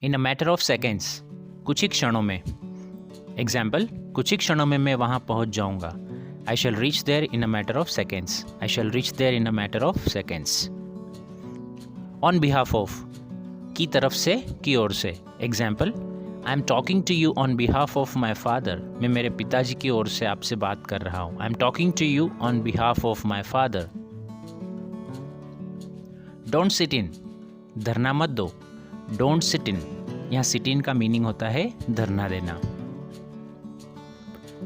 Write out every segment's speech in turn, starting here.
In a matter of seconds, कुछ ही क्षणों में। एग्जाम्पल, कुछ ही क्षणों में मैं वहाँ पहुँच जाऊँगा। I shall reach there in a matter of seconds. I shall reach there in a matter of seconds. On behalf of, की तरफ से, की ओर से। Example, I am talking to you on behalf of my father. मैं मेरे पिताजी की ओर से आपसे बात कर रहा हूँ। I am talking to you on behalf of my father. Don't sit in, धरना मत दो। डोंट सिट इन, यहाँ सिट इन का मीनिंग होता है धरना देना।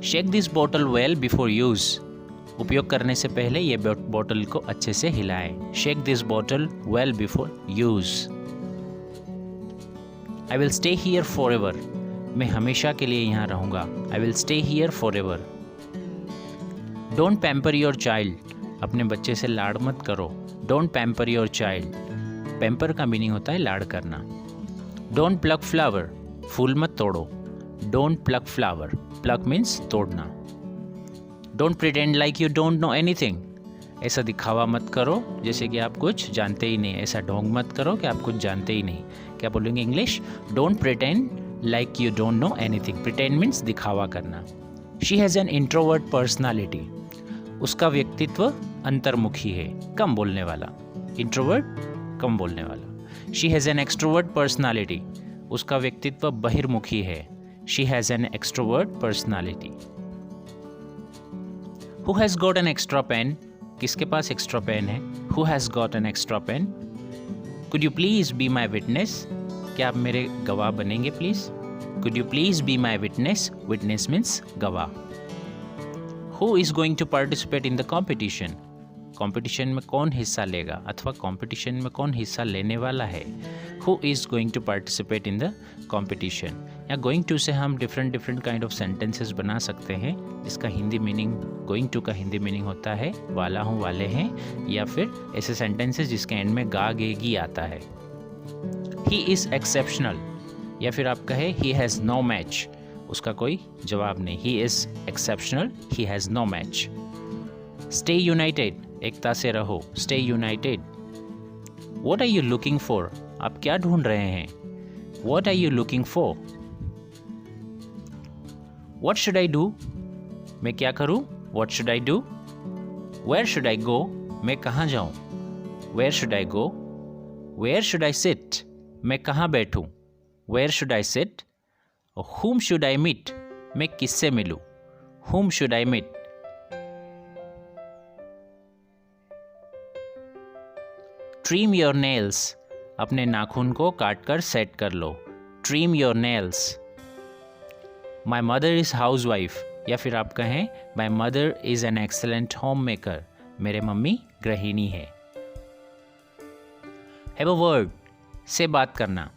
Shake this bottle well before use, उपयोग करने से पहले ये बॉटल को अच्छे से हिलाएं। Shake this bottle well before use. I will stay here for ever, मैं हमेशा के लिए यहाँ रहूँगा। I will stay here for ever. Don't pamper your child, अपने बच्चे से लाड़ मत करो। Don't pamper your child, pamper का मीनिंग होता है लाड़ करना। डोंट प्लक फ्लावर, फूल मत तोड़ो। Don't pluck flower, pluck means तोड़ना। Don't pretend like you don't know anything, ऐसा दिखावा मत करो जैसे कि आप कुछ जानते ही नहीं। ऐसा ढोंग मत करो कि आप कुछ जानते ही नहीं। क्या बोलेंगे English? Don't pretend like you don't know anything. Pretend means दिखावा करना। She has an introvert personality, उसका व्यक्तित्व अंतर्मुखी है, कम बोलने वाला। इंट्रोवर्ट, कम बोलने वाला। She has an extrovert personality, उसका व्यक्तित्व बहिर्मुखी है। She has an extrovert personality. Who has got an extra pen, किसके पास एक्स्ट्रा पेन है? Who has got an extra pen. Could you please be my witness, क्या आप मेरे गवाह बनेंगे please? Could you please be my witness, witness means गवाह। Who is going to participate in the competition, competition में कौन हिस्सा लेगा अथवा कॉम्पिटिशन में कौन हिस्सा लेने वाला है? Who is going to participate in the competition. या गोइंग टू से हम डिफरेंट काइंड ऑफ सेंटेंसेस बना सकते हैं, जिसका हिंदी मीनिंग, गोइंग टू का हिंदी मीनिंग होता है वाला हूँ, वाले हैं, या फिर ऐसे सेंटेंसेस जिसके एंड में गा गेगी आता है। ही इज़ एक्सेप्शनल, या फिर आप कहे ही हैज़ नो मैच, उसका कोई जवाब नहीं। He is exceptional, he has no match. Stay united, एकता से रहो। Stay united. What are you looking for, आप क्या ढूंढ रहे हैं? What are you looking for. What should I do, मैं क्या करूं? What should I do. Where should I go, मैं कहाँ जाऊं? Where should I go. Where should I sit, मैं कहाँ बैठूं? Where should I sit. whom should I meet, मैं किससे मिलूं? whom should I meet. Trim your nails, अपने नाखून को काट कर सेट कर लो। Trim your nails. My mother is house wife, या फिर आप कहें my mother is an excellent home maker, मेरे मम्मी गृहिणी है। हैव अ वर्ड, से बात करना।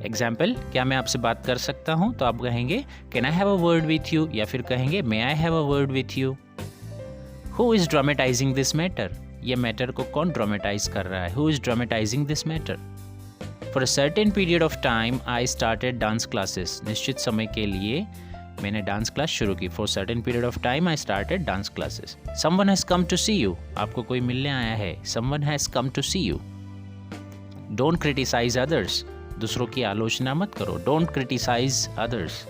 एग्जाम्पल, क्या मैं आपसे बात कर सकता हूँ? तो आप कहेंगे can I have a word with you, या फिर कहेंगे may I have a word with you. Who is dramatizing this matter, ये मैटर को कौन ड्रामेटाइज कर रहा है? Who is dramatizing this matter. For a certain period of time I started dance classes, निश्चित समय के लिए मैंने डांस क्लास शुरू की। For certain period of time I started dance classes. Someone has come to see you, आपको कोई मिलने आया है। Someone has come to see you. Don't criticise others, दूसरों की आलोचना मत करो। Don't criticise others.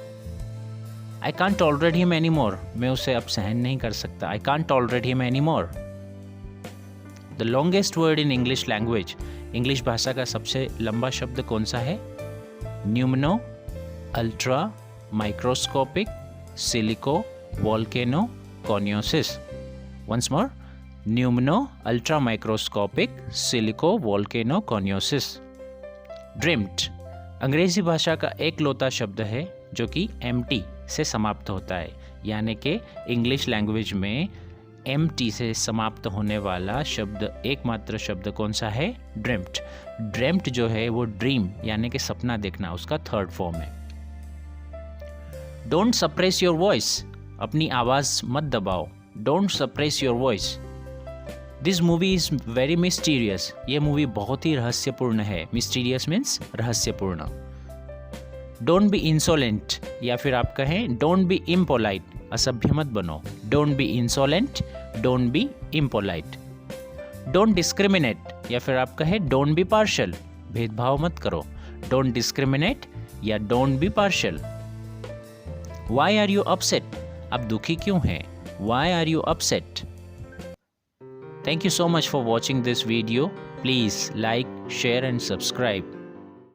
I can't tolerate him any more, मैं उसे अब सहन नहीं कर सकता। I can't tolerate him any more. The longest word in English language, English भाषा का सबसे लंबा शब्द कौन सा है? Pneumono, ultra, microscopic, silico, volcano, coniosis. Once more, pneumono, ultra microscopic, silico, volcano, coniosis. Dreamed, अंग्रेजी भाषा का एक लौता शब्द है जो कि एम्प्टी से समाप्त होता है, यानी कि इंग्लिश लैंग्वेज में एम्प्टी से समाप्त होने वाला शब्द, एकमात्र शब्द कौन सा है? ड्रीम्ड। ड्रीम्ड जो है वो ड्रीम यानी कि सपना देखना, उसका थर्ड फॉर्म है। डोंट सप्रेस योर वॉइस, अपनी आवाज़ मत दबाओ। Don't suppress your voice. This movie is very mysterious, ये मूवी बहुत ही रहस्यपूर्ण है। मिस्टीरियस मीन्स रहस्यपूर्ण। डोंट बी इंसोलेंट, या फिर आप कहें डोंट बी इम्पोलाइट, असभ्य मत बनो। Don't be insolent, don't be impolite. Don't discriminate, या फिर आप कहें डोंट बी पार्शल, भेदभाव मत करो। डोंट डिस्क्रिमिनेट या don't be partial. Why are you upset, आप दुखी क्यों हैं? Why are you upset? Thank you so much for watching this video. Please like, share and subscribe.